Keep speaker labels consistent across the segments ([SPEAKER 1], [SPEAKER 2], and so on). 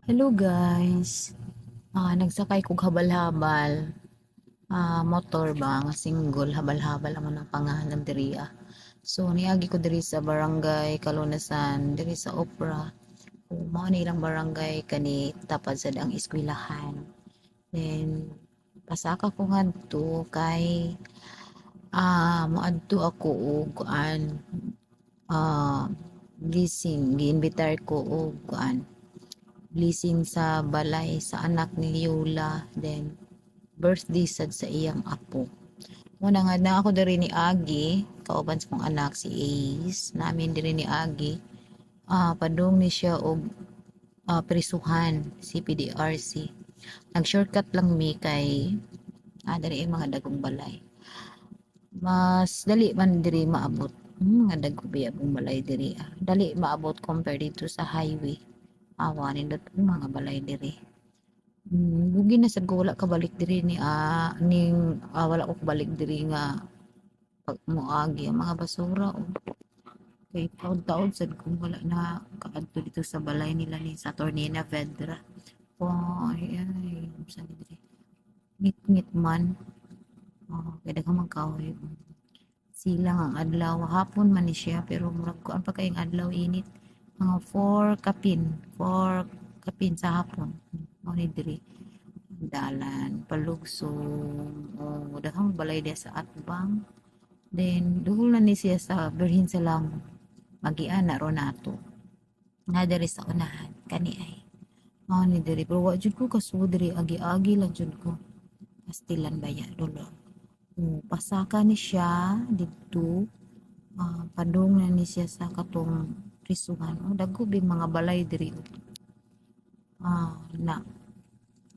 [SPEAKER 1] Hello guys. Nagsakay kog habal-habal. Motor ba nga single habal-habal ang manang pangalan diri ah. So niagi ko diri sa barangay Kalunasan, diri sa Opera. Mao ni ilang barangay kani tapad sa dang eskwelahan. Then pasaka ko ngadto kay moadto ako og ah gising giinbitar ko og blessing sa balay sa anak ni Yola, then birthday sad sa iyang apo. Muna nga na ako diri ni Agi, kauban sa kong anak si Ace, namin diri ni Agi. Padung ni siya og prisuhan si PDRC. Nag-shortcut lang mi kay diri ay mga dagong balay. Mas dali man diri maabot. Mga dagong biyabong balay diri. Dali maabot compare dito sa highway. Awa nindot mga balay diri. Lugi na sad ko wala ka balik diri ni wala ko balik diri nga pag moagi ang mga basura o kay taon-taon sad kung wala na kaadto dito sa balay nila ni sa Tornina Vedra. Ay, saan diri? Ngit-ngit man. Kay daghang man kahoy. Sila nga ang adlaw hapon man ni siya pero murag kuan pa kayong adlaw init. Mga 4 kapin sa hapon. Mao ni diri dalan palugsong daghang balay dia sa atbang, then duol na ni siya sa Birhin sa Lamo magian na ron nato nga diri sa unahan kani ay mao ni diri pero wa jud ko kasuod diri agi-agi lang jud ko pastilan baya dulo. Pasaka ni siya didto, padung na ni siya sa katong prisuhan dagko big mga balay diri na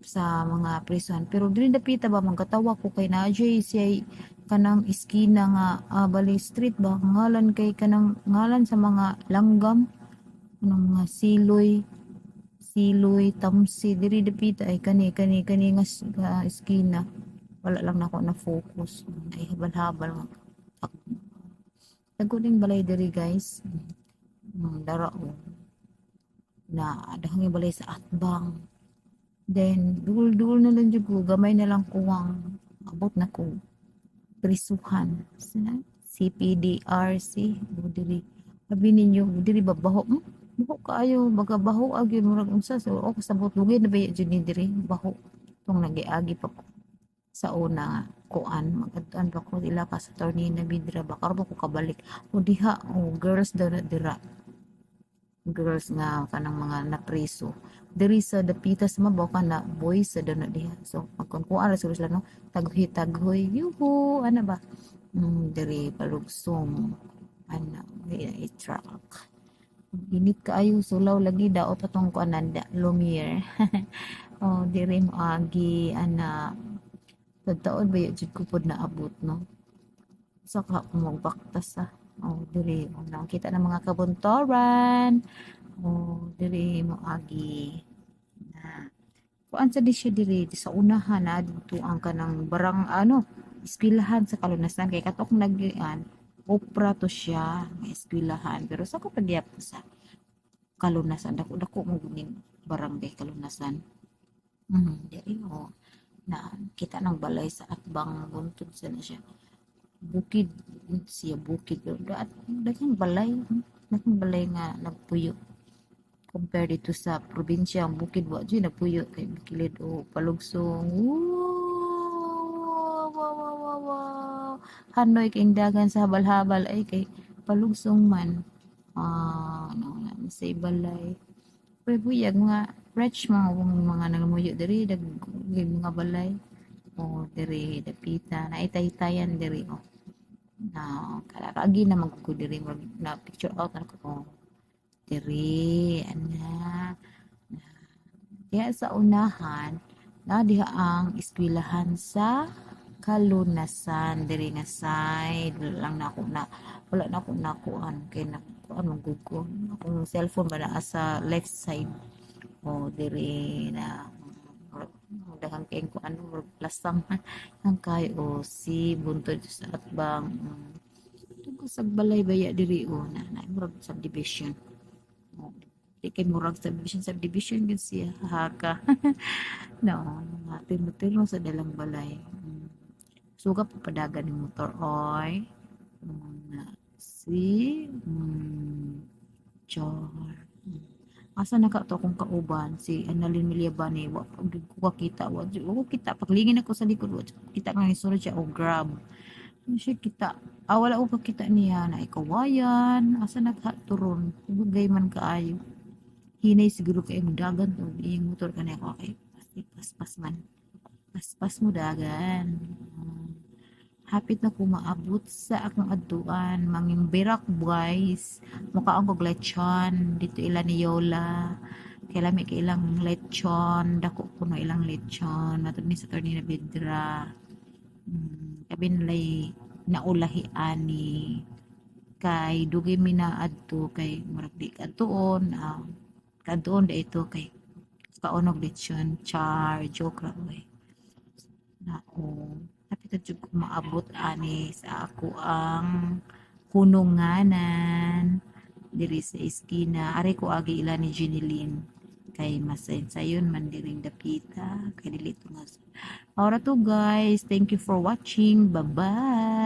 [SPEAKER 1] sa mga prison pero dili dapita ba magkatawa ko kay naajay siya kanang iskina nga Bali Street ba ngalan kay kanang ngalan sa mga langgam kanang mga siloy tamsi diri dapita ay kani nga iskina wala lang nako na focus ay habal-habal nga nagkuning balay diri guys. Darao na dahang balay sa atbang. Then, dul na lang jud ko, gamay na lang kuwang abot na ko prisuhan. CPDRC, diri. Sabi ninyo, diri ba baho? Baho kaayo, baga baho agi murag unsa so o kasabot lugay na baya jud ni diri baho. Tong nagiagi pa ko sa una kuan magadtuan pa ko ila pa sa Tornina Vidra ba karon ko kabalik. O diha, girls daw na dira girls nga kanang mga napriso diri sa dapitas mabaw ka na boys sa dana diha so magkunkuan ra sila no taghoy yuhu ana ba diri palugsong ana i-truck init kaayo sulaw lagi daot atong kuan nanda Lumiere. Diri mo agi ana taon ba jud ko pod naabot no saka magbaktas diri nakita ng mga kabuntoran. Diri mo agi na kuan sa di siya diri sa unahan na dito ang kanang barang eskwelahan sa Kalunasan kay katok nagian opera to siya nga eskwelahan pero sa ko pagyap sa Kalunasan dako dako mo guning barangay Kalunasan. Diri na kita ng balay sa atbang buntod sa na siya bukid siya bukid at daghang balay nga nagpuyo compare dito sa probinsya ang bukid wa dyan nagpuyo kay kilid o palugsong wow. Hanoy kay dagan sa habal-habal ay kay palugsong man ano na sa balay pero buyag mga rich mga nagmuyo diri mga balay diri dapita na itay-tayan diri na kalakagi na magko diri na picture out na ko diri ana diha sa unahan na diha ang eskwelahan sa Kalunasan diri nga side wala na ako nakuan kay nakuan magugo akong cellphone ba naa sa left side diri na daghang kay ko plasang ang kay si buntod sa atbang sa balay baya diri na murag subdivision di kay murag subdivision gud siya haka. No, tino sa dalang balay. Suga pa padagan ng motor oy. Na si Char. Asa na ka to kung kauban si Annalyn Milyabani wa pag ko kakita wa ko kita paglingin ako sa likod wa kita nga isulod siya o grab. Ano siya kita wala ko kakita niya na ikawayan asa nagturon gugay man kaayo hinay siguro kay mo dagan to iyang motor kanay ko kay paspas man paspas mo dagan. Hapit na ko maabot sa akong adtuan manging birak boys mukha ang lechon dito ila ni Yola kay ilang lechon dako kuno ilang lechon matod ni sa karni na bidra kabin lay naulahi ani kay dugay mi na adto kay murag di kadtuon kadtuon da ito kay kaunog lechon char joke ra oy nako hapit jud ko maabot ani sa ako ang hununganan diri sa iskina ari ko agi ila ni Jeneline kay masayon man diring dapita kay dili to nga. Ora to guys, thank you for watching, bye bye.